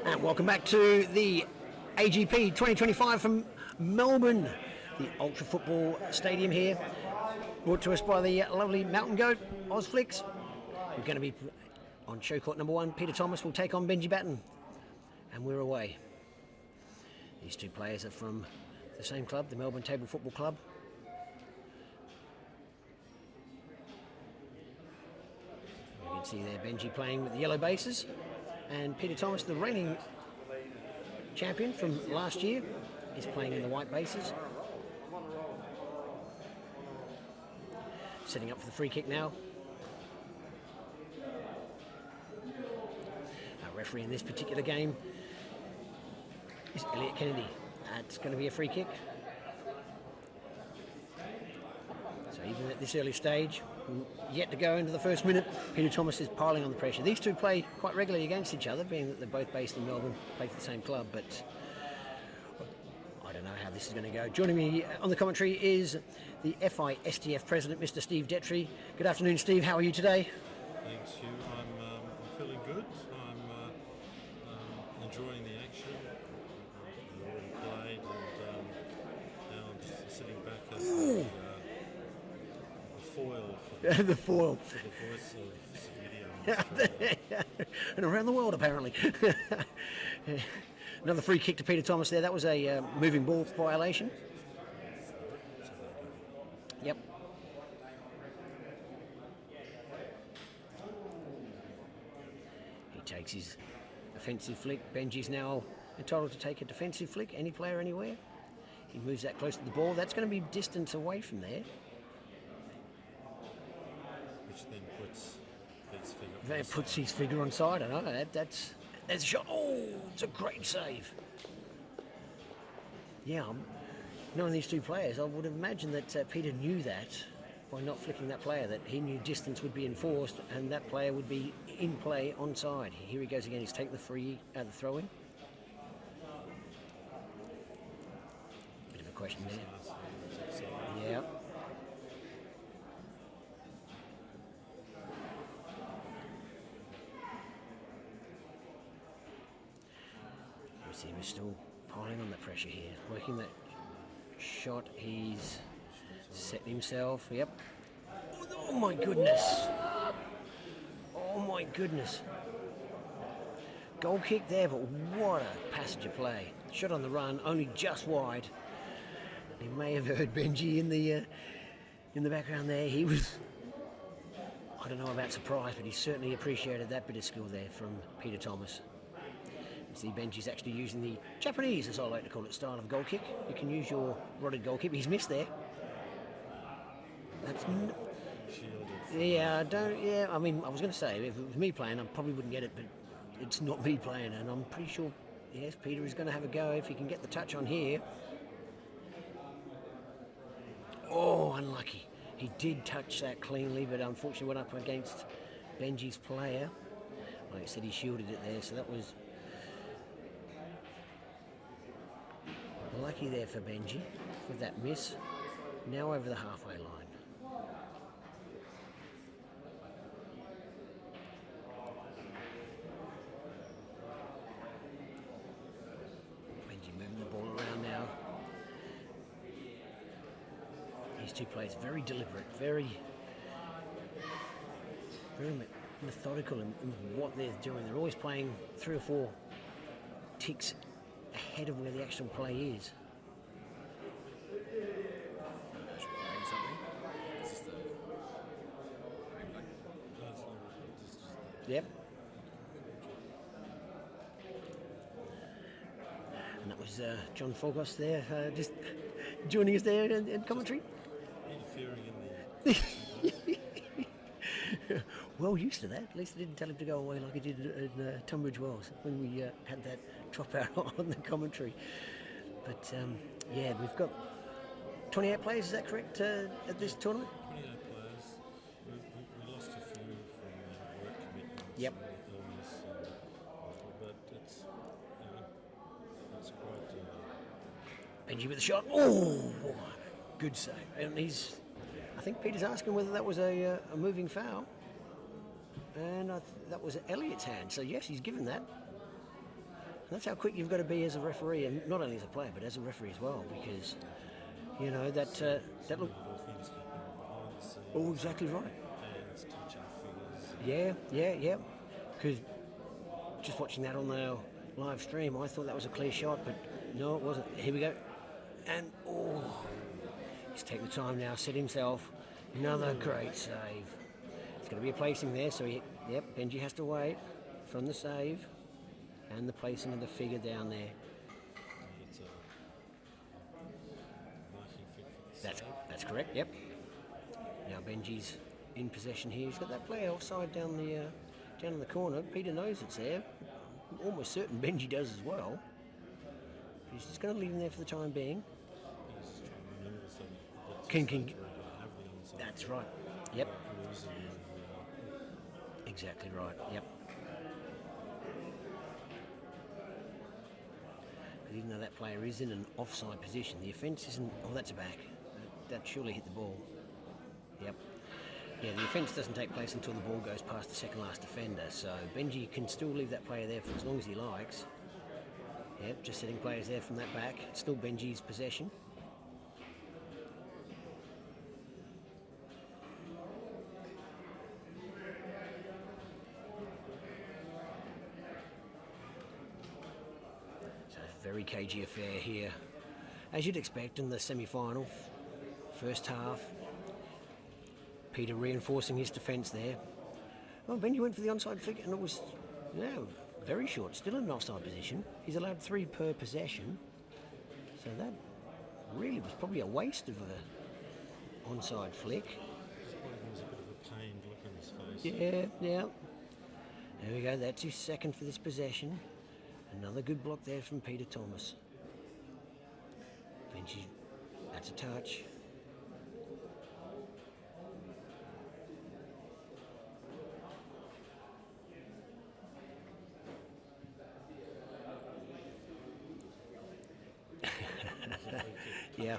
And welcome back to the AGP 2025 from Melbourne, the Ultra Football Stadium here, brought to us by the lovely Mountain Goat, Ozflix. We're going to be on show court number 1. Peter Thomas will take on Benji Batten, and we're away. These two players are from the same club, the Melbourne Table Football Club. You can see there Benji playing with the yellow bases, and Peter Thomas, the reigning champion from last year, is playing in the white bases. Setting up for the free kick now. Our referee in this particular game is Elliot Kennedy. It's going to be a free kick. So even at this early stage, yet to go into the first minute, Peter Thomas is piling on the pressure. These two play quite regularly against each other, being that they're both based in Melbourne, play for the same club, but I don't know how this is going to go. Joining me on the commentary is the FISTF President, Mr. Steve Detry. Good afternoon, Steve. How are you today? Thanks, Hugh. I'm feeling good. I'm enjoying the action. I've already played, and now I'm just sitting back as the foil for the foil for the voice of Subbuteo. and around the world, apparently. Another free kick to Peter Thomas there. That was a moving ball violation. Yep. He takes his offensive flick. Benji's now entitled to take a defensive flick. Any player, anywhere. He moves that close to the ball. That's going to be distance away from there. Which then puts his figure. That puts his figure on side. I know that's a shot. Oh, it's a great save. Yeah, knowing these two players, I would imagine that Peter knew that by not flicking that player, that he knew distance would be enforced and that player would be in play onside. Here he goes again. He's taking the the throw in. Bit of a question there. Yeah. He was still piling on the pressure here, working that shot. He's setting himself. Yep. Oh my goodness! Oh my goodness! Goal kick there, but what a passage of play! Shot on the run, only just wide. You may have heard Benji in the background there. He was, I don't know about surprised, but he certainly appreciated that bit of skill there from Peter Thomas. See, Benji's actually using the Japanese, as I like to call it, style of goal kick. You can use your rotted goal kick. He's missed there. That's yeah. I mean, I was going to say if it was me playing, I probably wouldn't get it, but it's not me playing, and I'm pretty sure. Yes, Peter is going to have a go if he can get the touch on here. Oh, unlucky. He did touch that cleanly, but unfortunately went up against Benji's player. Like I said, he shielded it there, so that was lucky there for Benji with that miss. Now over the halfway line. Benji moving the ball around now. These two players very deliberate, very methodical in what they're doing. They're always playing 3 or 4 ticks ahead of where the actual play is. Yep. And that was John Fogos there, just joining us there in commentary. Interfering in the. Well used to that. At least I didn't tell him to go away like he did in Tunbridge Wells when we had that drop out on the commentary. But yeah, we've got 28 players, is that correct, at this tournament? 28 players. We lost a few from work commitments. Yep. And illness, but it's quite. Benji with the shot. Oh, good save. And I think Peter's asking whether that was a moving foul. And that was Elliot's hand. So yes, he's given that. That's how quick you've got to be as a referee, and not only as a player, but as a referee as well, because you know that that look. Little things happening behind the scenes. Oh, exactly right. Hands touching fingers. Yeah. Because just watching that on the live stream, I thought that was a clear shot, but no, it wasn't. Here we go, and he's taking the time now, set himself. Another great save. It's going to be a placing there, so Benji has to wait from the save and the placing of the figure down there. It's a marking fit for the save. That's correct. Yep. Now Benji's in possession here. He's got that player offside down in the corner. Peter knows it's there. I'm almost certain Benji does as well. He's just going to leave him there for the time being. He's just trying to maneuver so that Can- have the onside. That's right. Yep. Losing Exactly right. Yep. But even though that player is in an offside position, the offence isn't. Oh, that's a back. That surely hit the ball. Yep. Yeah, the offence doesn't take place until the ball goes past the second last defender. So Benji can still leave that player there for as long as he likes. Yep, just setting players there from that back. It's still Benji's possession. So very cagey affair here. As you'd expect in the semi-final, first half. Peter reinforcing his defence there. Well, Benji went for the onside flick and it was, very short. Still in an offside position. He's allowed 3 per possession. So that really was probably a waste of a onside flick. This one was a bit of a pained look on his face. Yeah. There we go. That's his second for this possession. Another good block there from Peter Thomas. Benji, that's a touch. Yeah.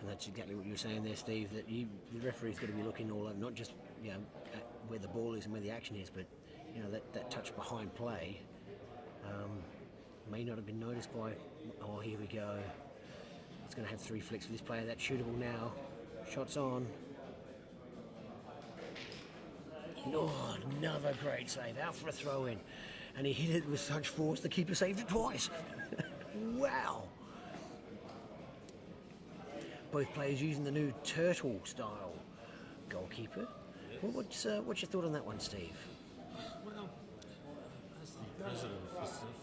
And that's exactly what you were saying there, Steve, that the referee's got to be looking all over, not just at where the ball is and where the action is, but that touch behind play may not have been noticed by. Oh, here we go. It's going to have 3 flicks for this player. That's shootable now. Shots on. Oh, another great save. Out for a throw in. And he hit it with such force, the keeper saved it twice. Wow. Both players using the new turtle style goalkeeper. Yes. Well, what's your thought on that one, Steve? Well, as the president of FISF,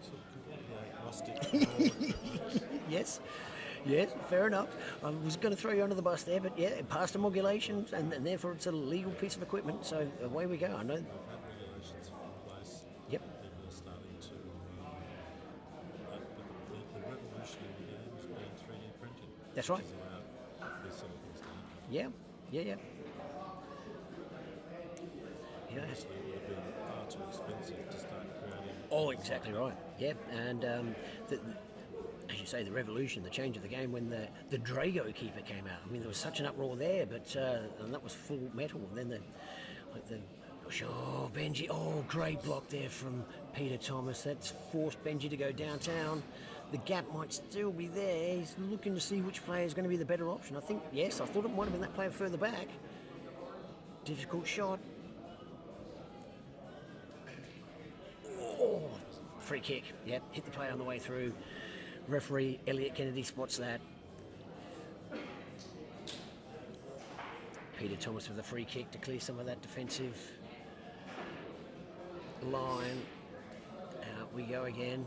sort of completely agnostic. Yes, fair enough. I was going to throw you under the bus there, but yeah, it passed the modulation, and therefore it's a legal piece of equipment, so away we go. I know. We've had regulations in place. Yep. People are starting to. The revolution in the game has been 3D printing. That's right. Which has allowed these sort of things to happen. Yeah. Obviously, it would have been far too expensive to start creating. Oh, exactly right. Yeah, and as you say, the revolution, the change of the game when the Drago keeper came out. I mean, there was such an uproar there, but and that was full metal. And then Benji, great block there from Peter Thomas. That's forced Benji to go downtown. The gap might still be there. He's looking to see which player is going to be the better option. I thought it might have been that player further back. Difficult shot. Oh, free kick. Yep, hit the player on the way through. Referee Elliot Kennedy spots that. Peter Thomas with a free kick to clear some of that defensive line. Out we go again.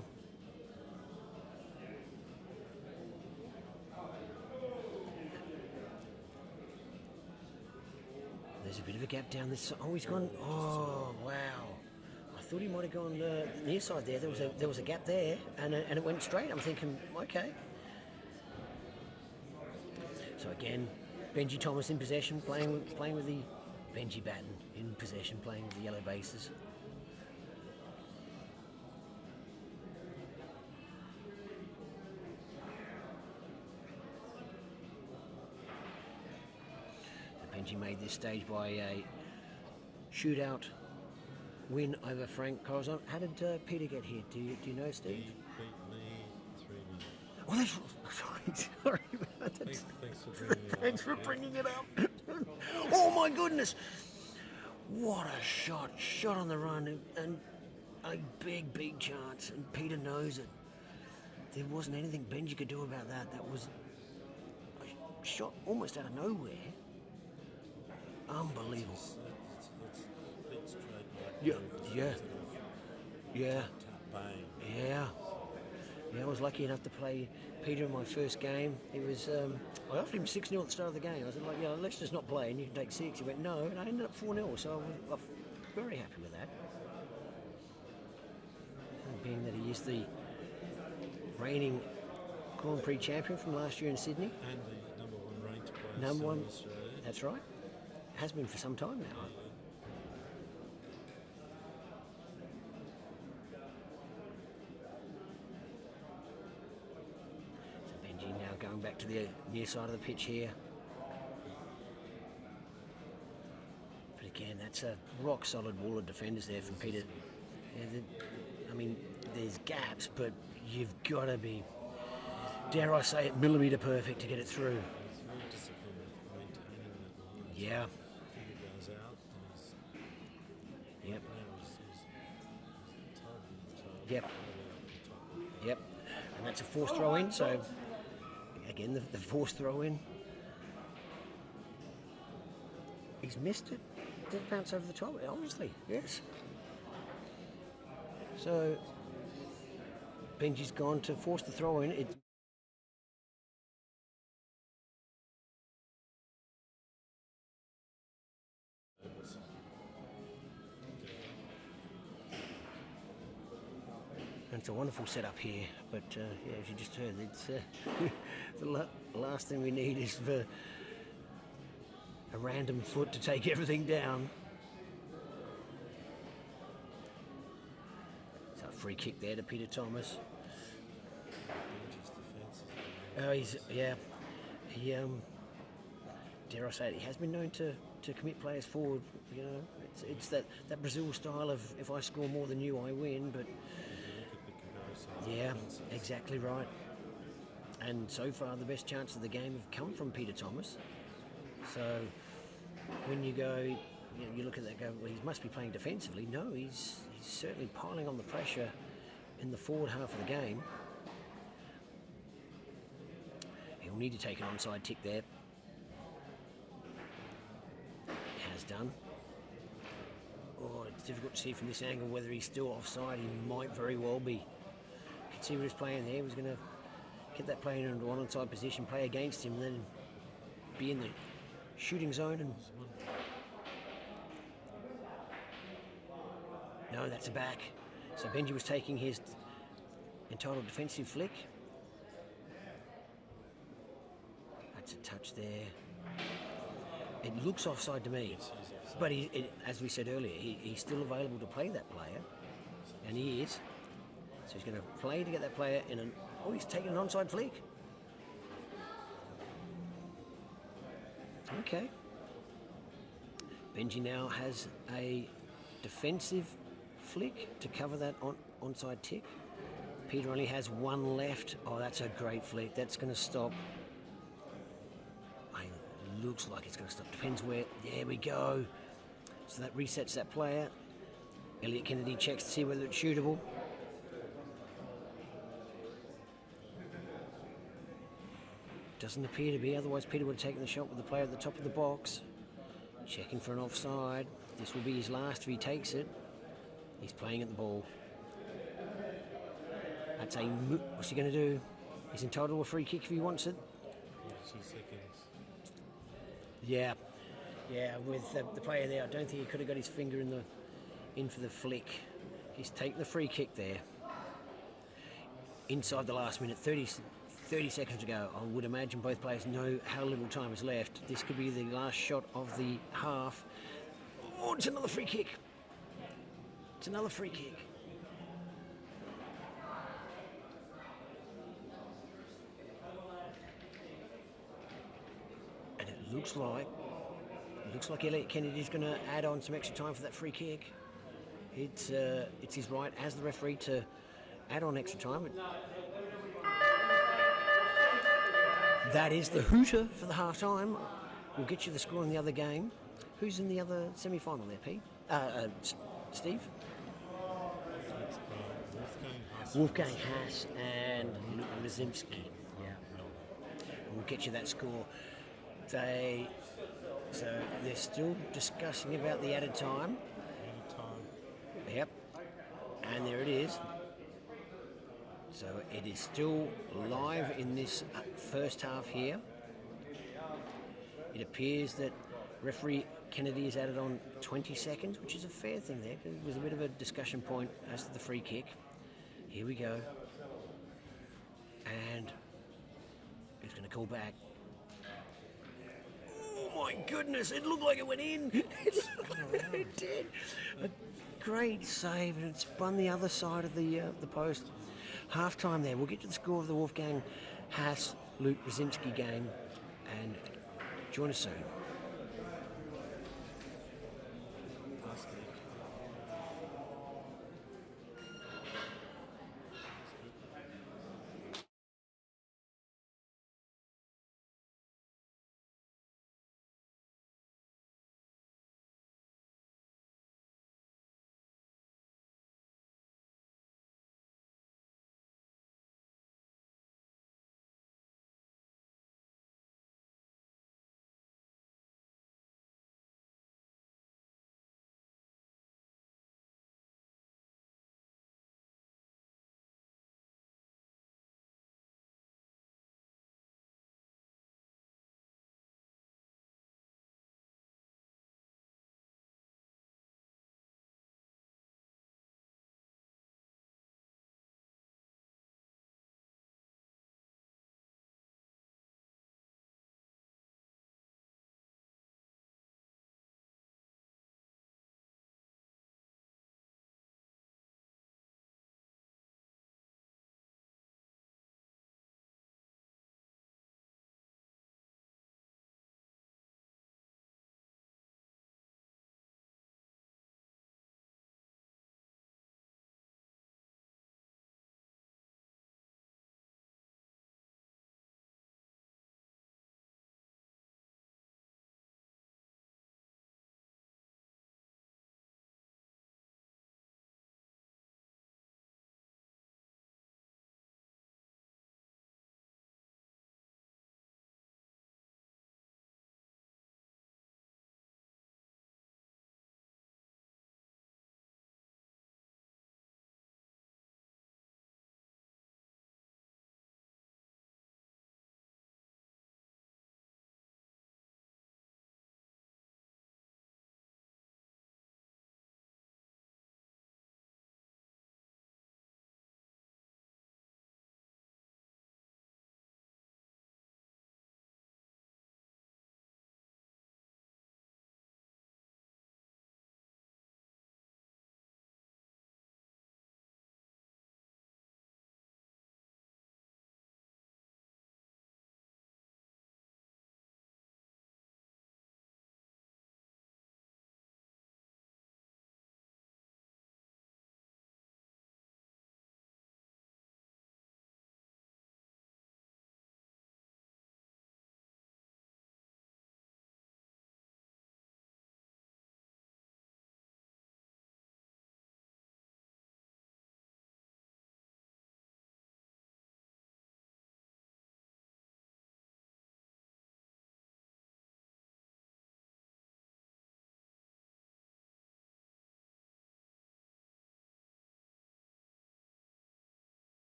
There's a bit of a gap down this side. Oh, he's gone. Oh, wow. I thought he might have gone near side there. There was a gap there, and it went straight. I'm thinking, okay. So again, Benji Thomas in possession, playing with the Benji Batten in possession, playing with the yellow bases. Benji made this stage by a shootout win over Frank Corazon. How did Peter get here? Do you know, Steve? He beat me 3-0. Oh, that's sorry about that. Thanks for bringing it up. Thanks for bringing it up. Oh my goodness! What a shot on the run, and a big chance, and Peter knows it. There wasn't anything Benji could do about that. That was a shot almost out of nowhere. Unbelievable. It's straight back. Yeah. Bang. Yeah, I was lucky enough to play Peter in my first game. He was, I offered him 6-0 at the start of the game. I said, like, let's just not play and you can take 6. He went, no, and I ended up 4-0, so I was very happy with that. And being that he is the reigning Grand Prix champion from last year in Sydney. And the number 1 ranked player Number one, in Australia. that's right. Has been for some time now. Going back to the near side of the pitch here. But again, that's a rock solid wall of defenders there from Peter. Yeah, I mean, there's gaps, but you've got to be, dare I say it, millimetre perfect to get it through. He's very disciplined with maintaining that line. Yeah. If he goes out, then he's... Yep. Now he's totally Yep. Yep. And that's a forced throw in, so again, the forced throw in. He's missed it. Did it bounce over the top? Obviously, yes. So Benji's gone to force the throw in. And it's a wonderful setup here, but yeah, as you just heard, it's the last thing we need is for a random foot to take everything down. So a free kick there to Peter Thomas. He dare I say it, he has been known to commit players forward. You know, it's that Brazil style of if I score more than you, I win. But yeah, exactly right. And so far, the best chances of the game have come from Peter Thomas. So when you go, you look at that, go, well, he must be playing defensively. No, he's certainly piling on the pressure in the forward half of the game. He'll need to take an onside tick there. Has done. Oh, it's difficult to see from this angle whether he's still offside. He might very well be. You can see what he's playing there. He was going to get that player into one onside position, play against him, and then be in the shooting zone. And no, that's a back. So Benji was taking his entitled defensive flick. That's a touch there. It looks offside to me, but as we said earlier, he's still available to play that player, and he is. So he's going to play to get that player in an... Oh, he's taking an onside flick. Okay. Benji now has a defensive flick to cover that onside tick. Peter only has one left. Oh, that's a great flick. That's going to stop. Looks like it's going to stop. Depends where. There we go. So that resets that player. Elliot Kennedy checks to see whether it's shootable. Doesn't appear to be. Otherwise, Peter would have taken the shot with the player at the top of the box. Checking for an offside. This will be his last if he takes it. He's playing at the ball. I'd say, what's he going to do? He's entitled to a free kick if he wants it. 2 seconds. Yeah, with the player there, I don't think he could have got his finger in for the flick. He's taken the free kick there. Inside the last minute, 30 seconds to go. I would imagine both players know how little time is left. This could be the last shot of the half. Oh, it's another free kick. It's another free kick. Looks like Looks like Elliot Kennedy's going to add on some extra time for that free kick. It's his right as the referee to add on extra time. That is the hooter for the half time. We'll get you the score in the other game. Who's in the other semi-final there, Pete? Steve? It's Wolfgang Haas and Luke Lazimski. Yeah. We'll get you that score. So they're still discussing about the added time. Yep. And there it is. So it is still live in this first half here. It appears that referee Kennedy has added on 20 seconds, which is a fair thing there, because it was a bit of a discussion point as to the free kick. Here we go. And who's going to call back? Oh my goodness, it looked like it went in. It did. A great save, and it spun the other side of the post. Half time there. We'll get to the score of the Wolfgang Haas Luke Brzezinski game, and join us soon.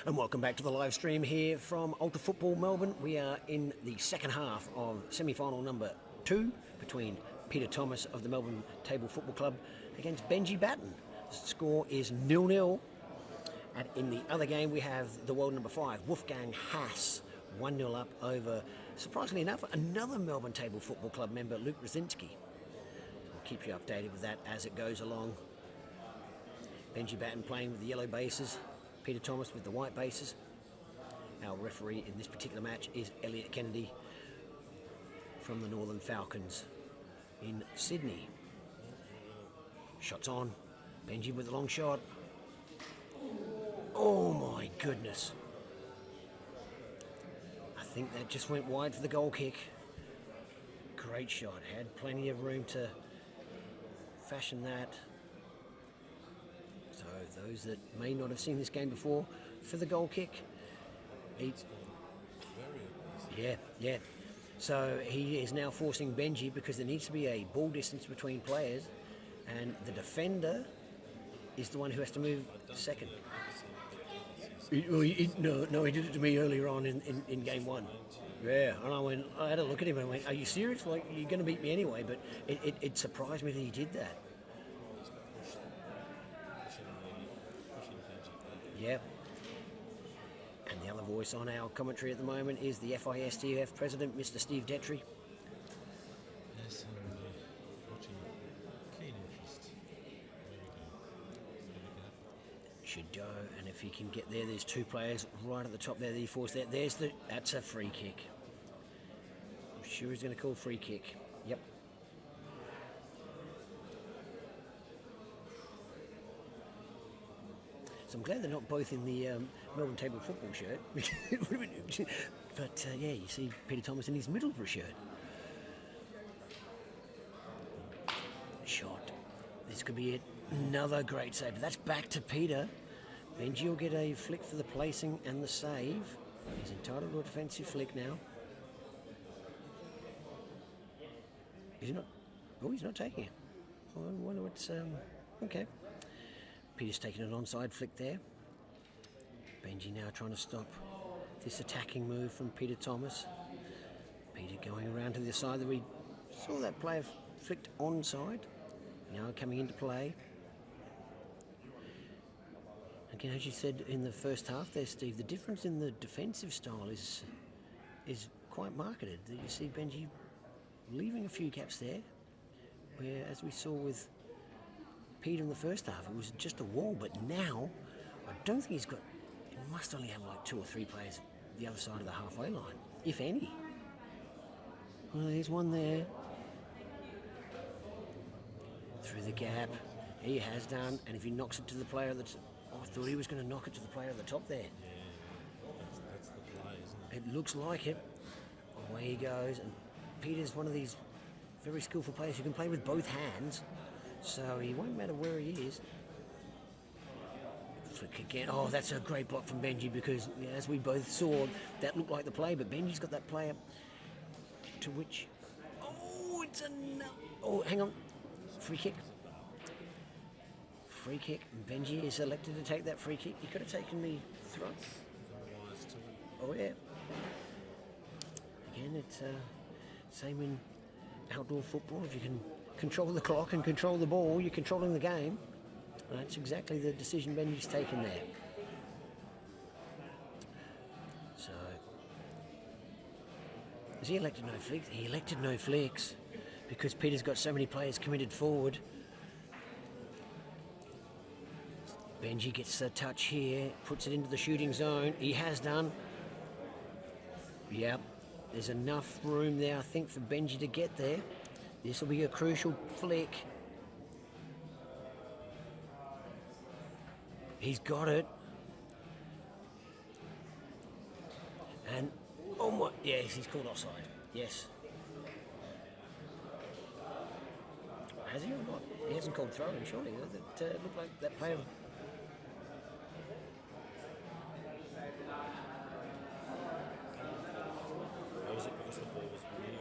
And welcome back to the live stream here from Ultra Football Melbourne. We are in the second half of semi-final number 2 between Peter Thomas of the Melbourne Table Football Club against Benji Batten. The score is 0-0. And in the other game we have the world number 5, Wolfgang Haas, 1-0 up over, surprisingly enough, another Melbourne Table Football Club member, Luke Brzezinski. We'll keep you updated with that as it goes along. Benji Batten playing with the yellow bases, Peter Thomas with the white bases. Our referee in this particular match is Elliot Kennedy from the Northern Falcons in Sydney. Shots on. Benji with the long shot. Oh my goodness. I think that just went wide for the goal kick. Great shot. Had plenty of room to fashion that. So those that may not have seen this game before, for the goal kick, yeah. So he is now forcing Benji because there needs to be a ball distance between players, and the defender is the one who has to move second. No, he did it to me earlier on in game 1. Yeah, and I had a look at him and I went, "Are you serious? Like, you're going to beat me anyway?" But it surprised me that he did that. Yeah. And the other voice on our commentary at the moment is the FISTF president, Mr. Steve Detry. Yes, I'm watching keen interest. Should go, and if he can get there, there's 2 players right at the top there that he forced there. That's a free kick. I'm sure he's going to call free kick. Yep. So I'm glad they're not both in the Melbourne Table Football shirt. But yeah, you see Peter Thomas in his Middlesbrough shirt. Shot. This could be it. Another great save. But that's back to Peter. Benji will get a flick for the placing and the save. He's entitled to a defensive flick now. Is he not? Oh, he's not taking it. I wonder what's... okay. Peter's taking an onside flick there. Benji now trying to stop this attacking move from Peter Thomas. Peter going around to the side that we saw that player flicked onside. Now coming into play. Again, as you said in the first half there, Steve, the difference in the defensive style is quite marked. You see Benji leaving a few gaps there, where, as we saw with Peter in the first half, it was just a wall, but now I don't think he must only have like 2 or 3 players the other side of the halfway line, if any. Well, there's one there. Through the gap, he has done, and if he knocks it to the player that's... Oh, I thought he was going to knock it to the player at the top there. Yeah, that's the play, isn't it? It looks like it. Away he goes, and Peter's one of these very skillful players who can play with both hands. So he won't matter where he is. Flick again. Oh, that's a great block from Benji because, as we both saw, that looked like the play, but Benji's got that player to which... Oh, it's enough. Oh, hang on. Free kick. Free kick. Benji is elected to take that free kick. He could have taken the thrust. Oh, yeah. Again, it's same in outdoor football. If you can control the clock and control the ball, you're controlling the game. That's exactly the decision Benji's taken there. So, has he elected no flicks? He elected no flicks because Peter's got so many players committed forward. Benji gets a touch here, puts it into the shooting zone. He has done. Yep, there's enough room there, I think, for Benji to get there. This will be a crucial flick. He's got it. And, oh my, yes, he's called offside. Yes. Has he or not? He hasn't called throwing, surely. That looked like that player. Was it because the ball was moving?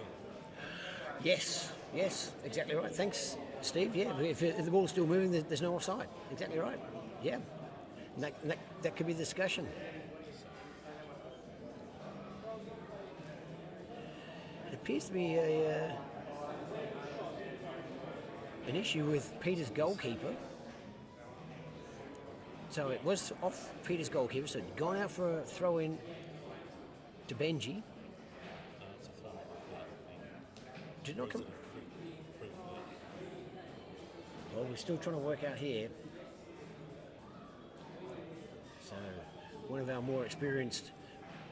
Yes, exactly right. Thanks, Steve. Yeah, if the ball's still moving, there's no offside. Exactly right. Yeah. And that could be the discussion. appears to be an issue with Peter's goalkeeper. So it was off Peter's goalkeeper, so it'd gone out for a throw-in to Benji. It's a throw. Did not come. Free Well, we're still trying to work out here. So one of our more experienced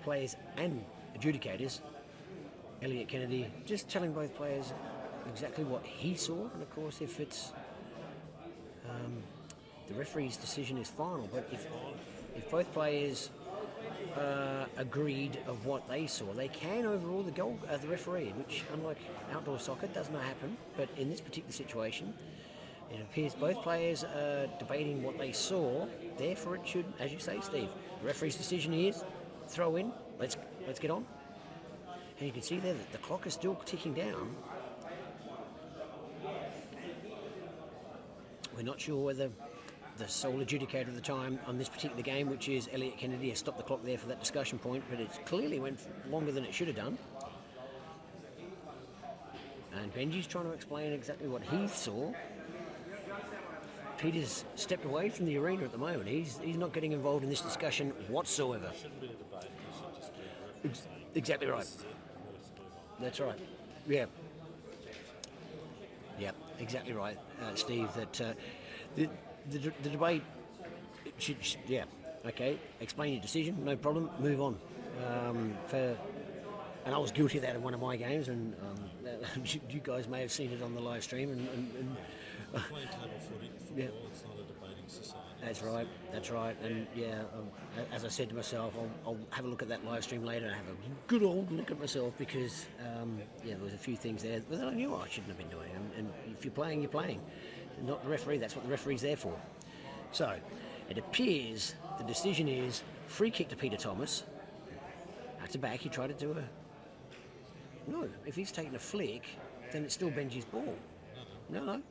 players and adjudicators, Elliot Kennedy, just telling both players exactly what he saw, and of course if it's the referee's decision is final, but if both players agreed of what they saw, they can overrule the referee, which unlike outdoor soccer does not happen, but in this particular situation it appears both players are debating what they saw, therefore it should, as you say, Steve, the referee's decision is throw in, let's get on. And you can see there that the clock is still ticking down. We're not sure whether the sole adjudicator at the time on this particular game, which is Elliot Kennedy, has stopped the clock there for that discussion point, but it clearly went longer than it should have done. And Benji's trying to explain exactly what he saw. Peter's stepped away from the arena at the moment. He's not getting involved in this discussion whatsoever. shouldn't be a debate. It should just be a referee saying, Exactly right. this is it, let's move on. That's right. Yeah. Yeah, exactly right, Steve. That the debate should, yeah, okay. Explain your decision, no problem. Move on. And I was guilty of that in one of my games, and you guys may have seen it on the live stream. And We're playing table football, yeah. It's not a debating society. That's right. And yeah, as I said to myself, I'll have a look at that live stream later and have a good old look at myself, because yeah, there was a few things there that I knew I shouldn't have been doing. And if you're playing, you're playing. Not the referee. That's what the referee's there for. So it appears the decision is free kick to Peter Thomas. At the back, he tried to do a... No, if he's taking a flick, then it's still Benji's ball. No.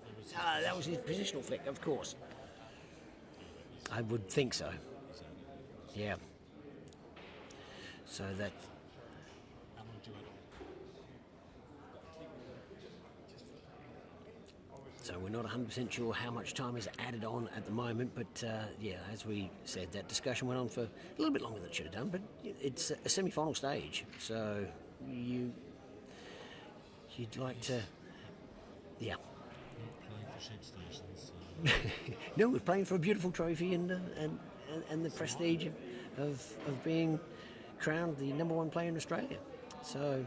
That was his positional flick, of course. I would think so. Yeah. So that... How long do you wait? So we're not 100% sure how much time is added on at the moment, but yeah, as we said, that discussion went on for a little bit longer than it should have done, but it's a semi-final stage, so you'd like to... Yeah. Not playing for sheep stations. No, we're playing for a beautiful trophy and the prestige of being crowned the #1 player in Australia. So,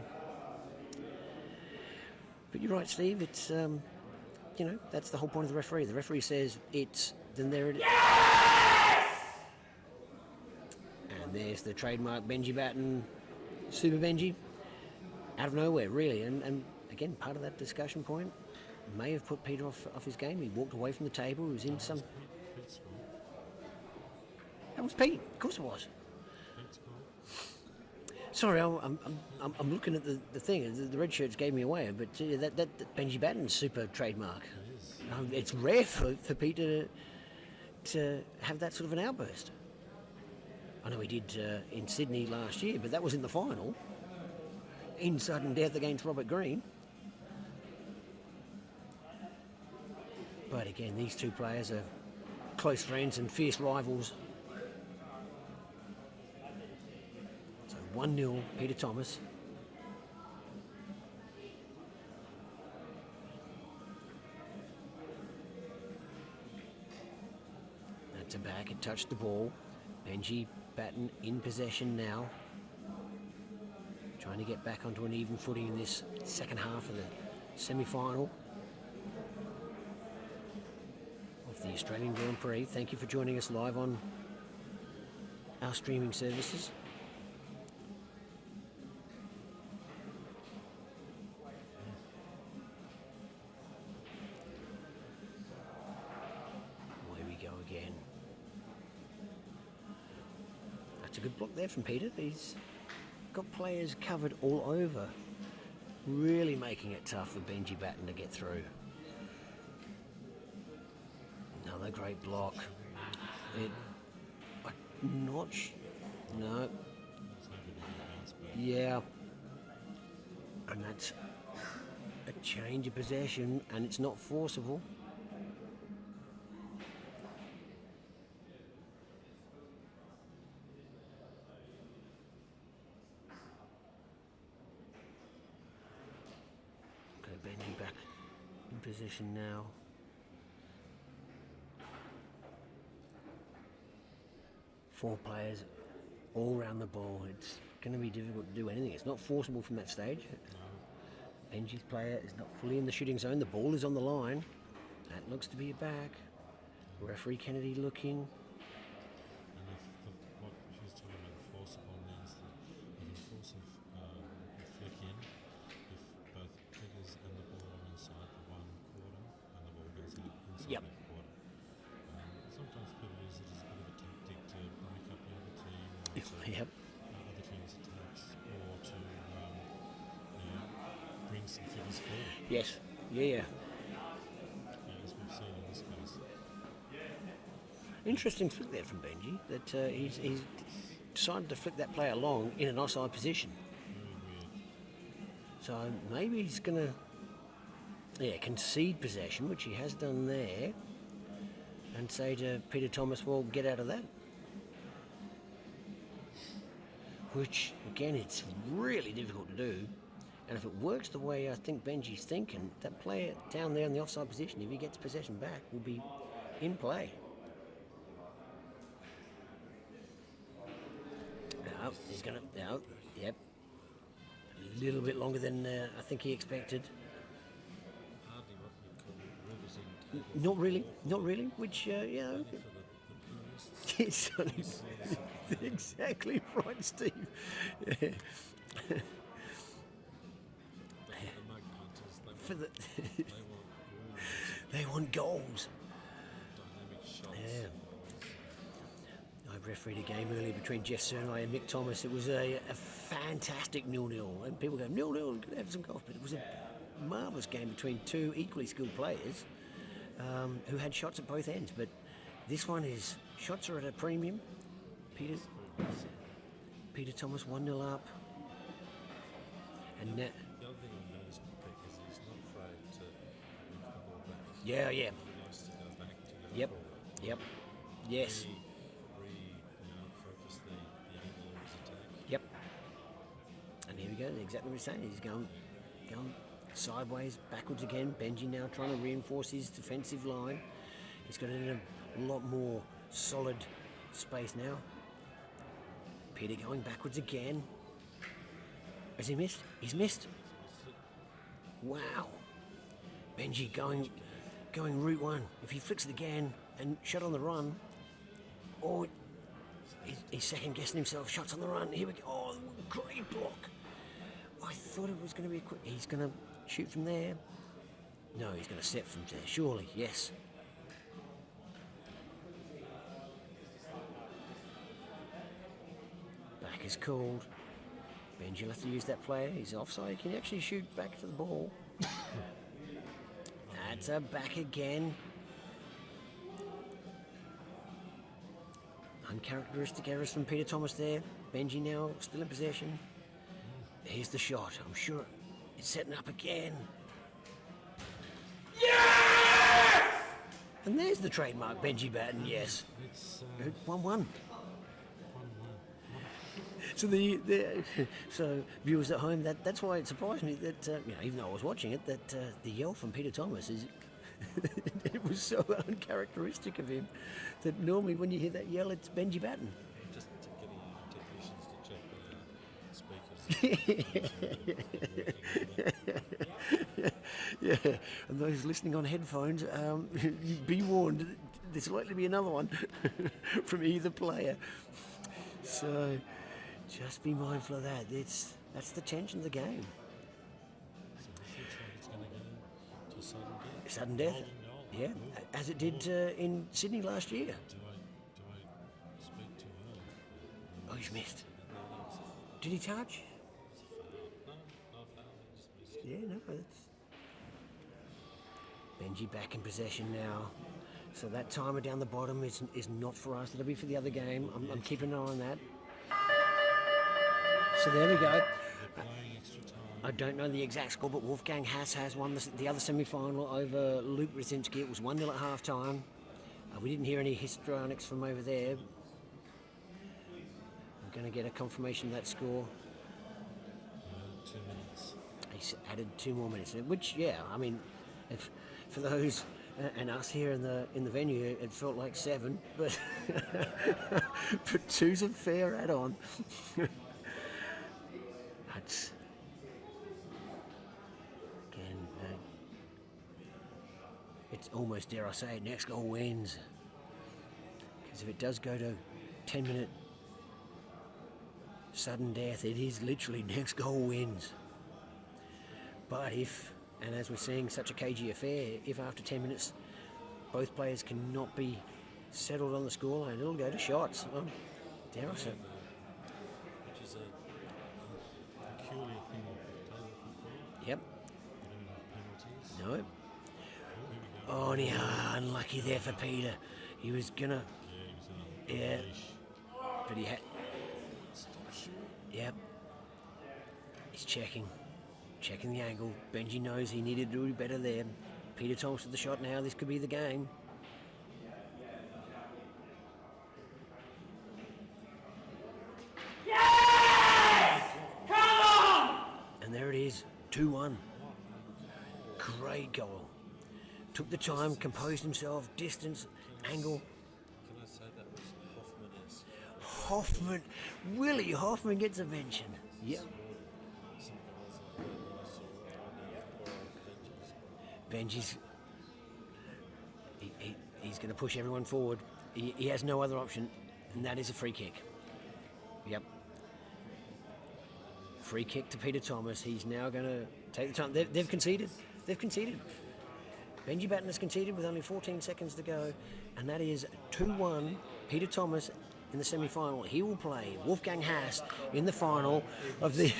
but you're right, Steve. It's you know, that's the whole point of the referee. The referee says it's, then there it is. Yes! And there's the trademark Benji Batten, Super Benji, out of nowhere, really. And again, part of that discussion point may have put Peter off his game. He walked away from the table. He was in some... That was Pete. Of course it was. Sorry, I'm looking at the thing. The red shirts gave me away, but that Benji Batten's super trademark. It's rare for Pete to have that sort of an outburst. I know he did in Sydney last year, but that was in the final. In sudden death against Robert Green. But again, these two players are close friends and fierce rivals. So 1-0, Peter Thomas. That's a back, it touched the ball. Benji Batten in possession now. Trying to get back onto an even footing in this second half of the semi-final of the Australian Grand Prix. Thank you for joining us live on our streaming services. Away we go again. That's a good block there from Peter. He's got players covered all over, really making it tough for Benji Batten to get through. Another great block. No. Yeah. And that's a change of possession, and it's not forcible. Okay, Benji back in position now. Four players all around the ball. It's going to be difficult to do anything. It's not forcible from that stage. Benji's player is not fully in the shooting zone. The ball is on the line. That looks to be a back. Referee Kennedy looking. And what she's talking about forcible means that you can force a flick in if both figures and the ball are inside the one quarter and the ball goes out inside Yep. that quarter. Sometimes people use it as a bit of a tactic to break up the other team or to Yep. other team's attacks or to bring some figures forward. Yes. Yeah. As we've seen in this case. Interesting flick there from Benji. That he's decided to flick that player along in an offside position. Very weird. So maybe he's going to concede possession, which he has done there, and say to Peter Thomas, well, get out of that. Which, again, it's really difficult to do. And if it works the way I think Benji's thinking, that player down there in the offside position, if he gets possession back, will be in play. No, he's going to... No, yep. A little bit longer than I think he expected. Hardly what we call riveting. Not really, which, For the purists. it's exactly right, Steve. Yeah. The mug punters, For the, they want goals. dynamic shots. Yeah. I refereed a game earlier between Jeff Cernay and Mick Thomas. It was a fantastic 0-0. And people go, 0-0, could have some golf. But it was a marvellous game between two equally skilled players who had shots at both ends. But this one is, shots are at a premium. Peter Thomas 1-0 up. And now, The other thing I noticed with Pick is he's not afraid to move the ball back. yeah. He likes to go back to go Yep. forward. Yep. Yes. Focus the angle of his attack. Yep. And here we go, exactly what he's saying. He's going sideways, backwards again. Benji now trying to reinforce his defensive line. He's got it in a lot more solid space now. Peter going backwards again. Has he missed? He's missed. Wow. Benji going route one. If he flicks it again and shot on the run, or he's second guessing himself. Shots on the run. Here we go. Oh, great block. I thought it was going to be a quick. He's going to shoot from there. No, he's going to set from there. Surely, yes. Back is called. Benji will have to use that player. He's offside. He can actually shoot back to the ball. That's a back again. Uncharacteristic errors from Peter Thomas there. Benji now still in possession. Here's the shot. I'm sure it's setting up again. Yes! And there's the trademark Benji Batten, yes. It's 1-1. 1-1. So so viewers at home, that's why it surprised me that even though I was watching it, that the yell from Peter Thomas is it was so uncharacteristic of him that normally when you hear that yell, it's Benji Batten. Just getting our technicians to check the speakers. Yeah, and those listening on headphones, be warned, there's likely to be another one from either player. So just be mindful of that. That's the tension of the game. So this looks like it's going to go to sudden death. Sudden death, Rolling. yeah, as it did in Sydney last year. Do I speak too early? Oh, he's missed. No, it's a Did he touch? foul. No foul. I just missed. Yeah, no, that's... Benji back in possession now. So that timer down the bottom is not for us. It'll be for the other game. I'm keeping an eye on that. So there we go. They're playing extra time. I don't know the exact score, but Wolfgang Haas has won the other semi-final over Luke Brzezinski. It was 1-0 at half-time. We didn't hear any histrionics from over there. We're going to get a confirmation of that score. 2 minutes. He's added 2 more minutes, which, yeah, I mean, for those and us here in the venue, it felt like 7, but but 2's a fair add-on. That's again, it's almost, dare I say it, next goal wins. Because if it does go to 10-minute sudden death, it is literally next goal wins. But if, and as we're seeing such a cagey affair, if after 10 minutes both players cannot be settled on the scoreline, it'll go to shots. Dare I say. Which is a peculiar thing of table football. Yep. You don't have penalties. No. Oh, yeah, unlucky there for Peter. He was gonna. Yeah, he was on a leash. But he had. Stop shooting. Yep. He's checking the angle. Benji knows he needed to do better there. Peter Thomas with the shot now. This could be the game. Yes! Come on! And there it is, 2-1. Great goal. Took the time, composed himself, distance, angle. Can I say that was Hoffman-esque? Hoffman, Willie Hoffman gets a mention. Yep. Some guys like that I saw poor old Benji's. He's going to push everyone forward. He has no other option, and that is a free kick. Yep. Free kick to Peter Thomas. He's now going to take the time. They've conceded. They've conceded. Benji Batten has conceded with only 14 seconds to go, and that is 2-1. Peter Thomas in the semi-final. He will play Wolfgang Haas in the final of the.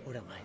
What up, mate?